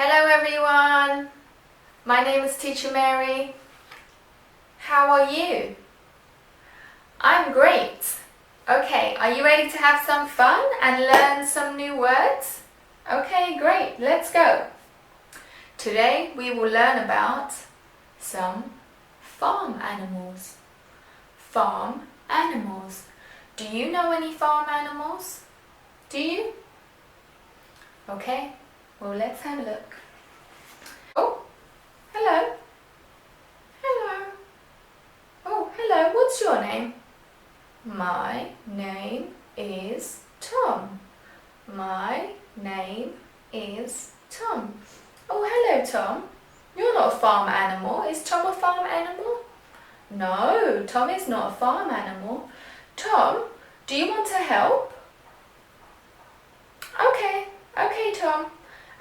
Hello everyone, my name is Teacher Mary. How are you? I'm great. Okay, are you ready to have some fun and learn some new words? Okay, great, let's go. Today we will learn about some farm animals. Farm animals. Do you know any farm animals? Do you? Okay, well let's have a look. Oh, hello. Hello. Oh, hello, what's your name? My name is Tom. My name is Tom. Oh, hello Tom. You're not a farm animal. Is Tom a farm animal? No, Tom is not a farm animal. Tom, do you want to help? Okay Tom.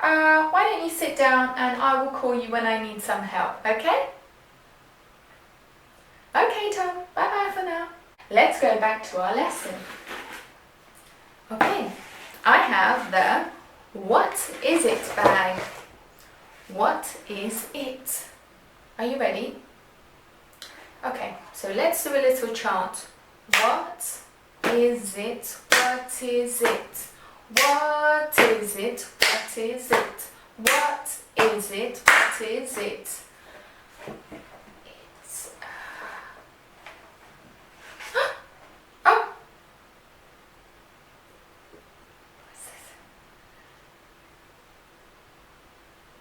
Why don't you sit down and I will call you when I need some help, okay? Okay Tom, bye bye for now. Let's go back to our lesson. Okay, I have the What is it bag. What is it? Are you ready? Okay, so let's do a little chant. What is it? What is it? What is it? What is it? What is it? What is it? It's oh! What's this?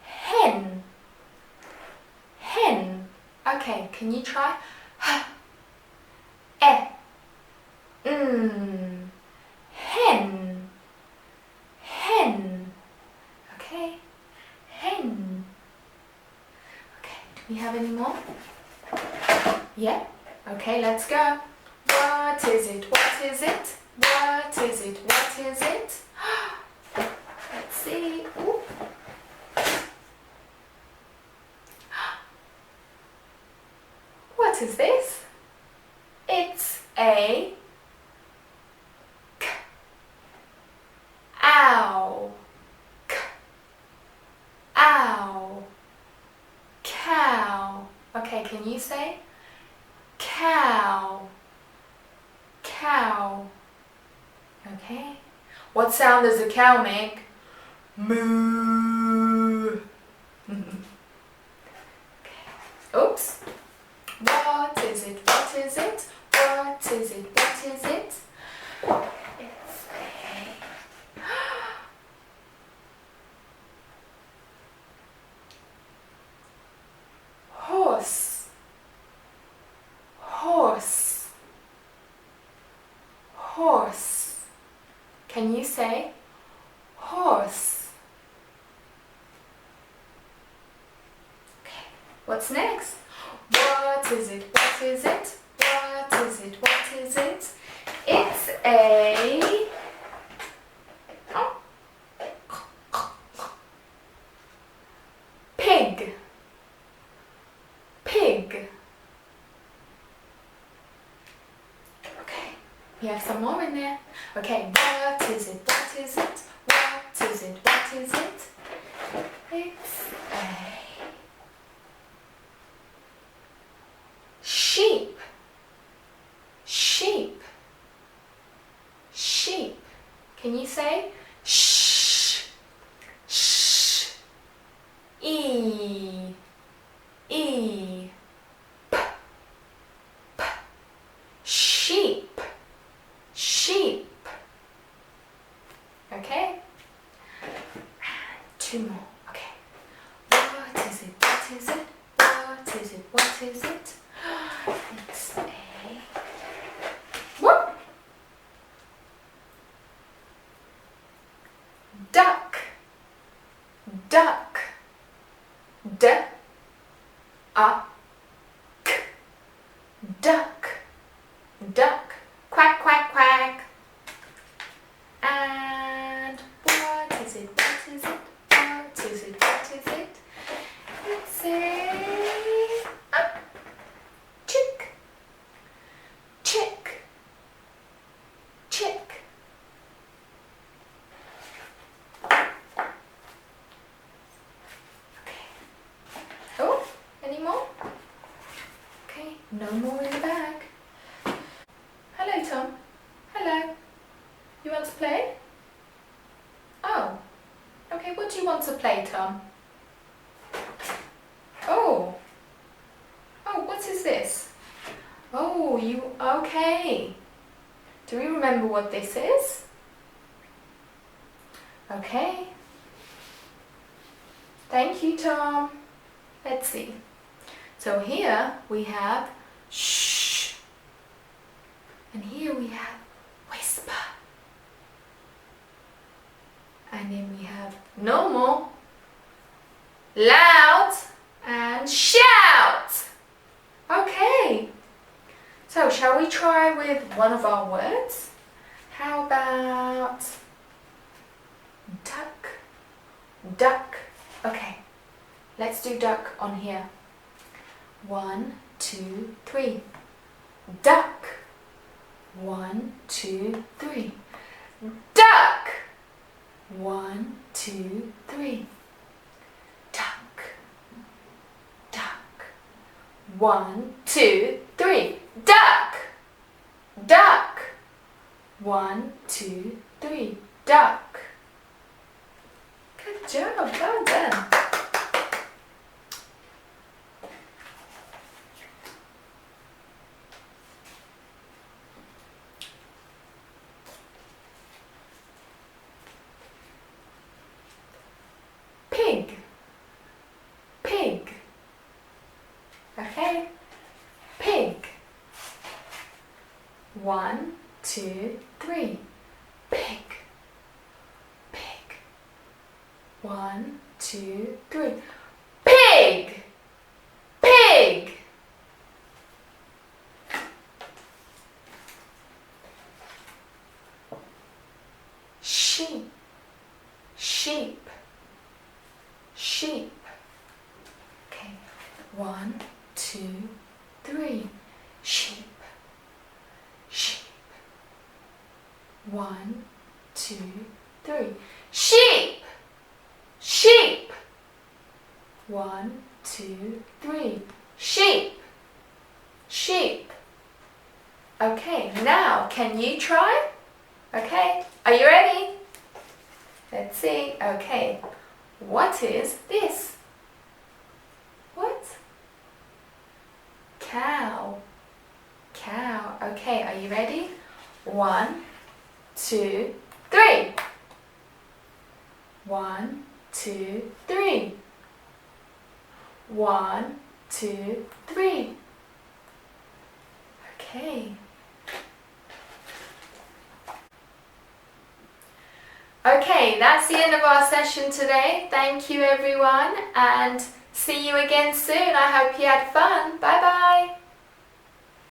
Hen. Hen. Okay, can you try? Hen. Hen. Okay. Hen. Okay, do we have any more? Yeah? Okay, let's go. What is it? What is it? What is it? What is it? Let's see. Ooh. What is this? It's a ow. Ow. Cow. Okay, can you say? Cow. Cow. Okay. What sound does a cow make? Moo. Okay. Oops. What is it? What is it? What is it? What is it? It's a horse. Horse. Horse. Can you say horse? Okay. What's next? What is it? What is it? What is it? What is it? It's a pig. Pig. Okay, we have some more in there. Okay, what is it? What is it? What is it? What is it? It's a sheep. Sheep. Sheep. Can you say shh? Shh. E. E. P. P. Sheep. Sheep. Okay? Two more. Okay. What is it? What is it? What is it? What is it? It's a whoop. Duck. Duck. D. A. K. Duck. Duck. Quack, quack, quack. And what is it? What is it? What is it? What is it? It's a chick. Chick. Chick. Tom. Hello. You want to play? Oh. Okay, what do you want to play, Tom? Oh. Oh, what is this? Oh, okay. Do we remember what this is? Okay. Thank you, Tom. Let's see. So here we have shh. And here we have whisper. And then we have normal, loud, and shout. Okay. So shall we try with one of our words? How about duck? Duck. Okay. Let's do duck on here. 1, 2, 3. Duck. 1, 2, 3. Duck. 1, 2, 3. Duck. Duck. 1, 2, 3. Duck. Duck. 1, 2, 3. Duck. Good job. Well done. Pig. Pig. Okay. Pig. 1, 2, 3. Pig. Pig. 1, 2, 3. Pig. Pig. Sheep. Sheep. Sheep. Okay. 1, 2, 3. Sheep. Sheep. 1, 2, 3. Sheep. Sheep. 1, 2, 3. Sheep. Sheep. Okay, now can you try? Okay, are you ready? Let's see. Okay. What is this? What? Cow. Cow. Okay, are you ready? 1, 2, 3. 1, 2, 3. 1, 2, 3. Okay. Okay, that's the end of our session today. Thank you everyone and see you again soon. I hope you had fun. Bye bye.